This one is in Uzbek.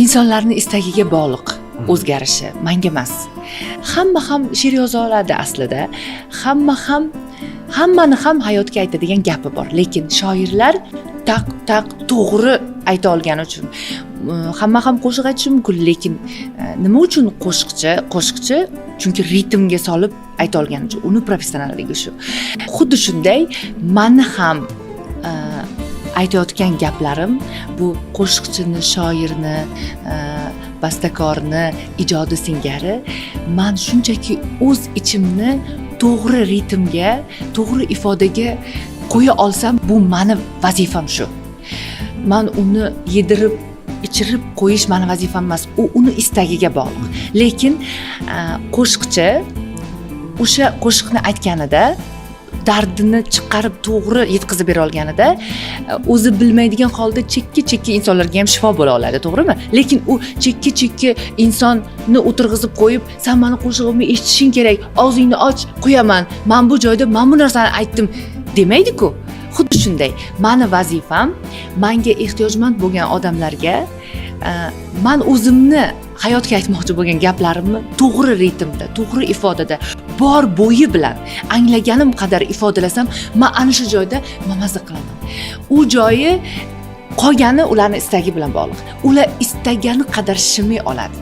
insonlarning istagiga bog'liq o'zgarishi, menga emas. Hamma ham she'r yoza oladi aslida. Hammani ham hayotga aytadigan gapi bor, lekin shoirlar taq to'g'ri ayta olgani uchun hamma ham qo'shiq aytishi mumkin, lekin nima uchun qo'shiqchi? Chunki ritmga solib ayta olgani uchun. Uni professionalligi shu. Xuddi shunday meni ham aytayotgan gaplarim bu qo'shiqchini, shoirni, bastakorni ijodi singari men shunchaki o'z ichimni to'g'ri ritmga, to'g'ri ifodaga qo'ya olsam, bu meni vazifam shu. Men uni yedirib, ichirib qo'yish meni vazifam emas, u uni istagiga bog'liq. Lekin qo'shiqchi o'sha qo'shiqni aytganida dardini chiqarib to'g'ri yetkazib bera olganida o'zi bilmaydigan holda chekka insonlarga ham shifo bo'la oladi, to'g'rimi? Lekin u chekka insonni o'tirg'izib qo'yib, "Sen meni qo'shig'imni eshitishing kerak, og'zingni och, qo'yaman. Men bu joyda men bu narsani aytdim" demaydi-ku. Xuddi shunday, meni vazifam menga ehtiyojmand bo'lgan odamlarga men o'zimni hayotga aytmoqchi bo'lgan gaplarimni to'g'ri ritmda, to'g'ri ifodada, bor bo'yi bilan anglaganim qadar ifodalasam, men ana shu joyda maza qilaman. U joyi qolgani ularning istagi bilan bog'liq. Ular istagani qadar shimiy oladi.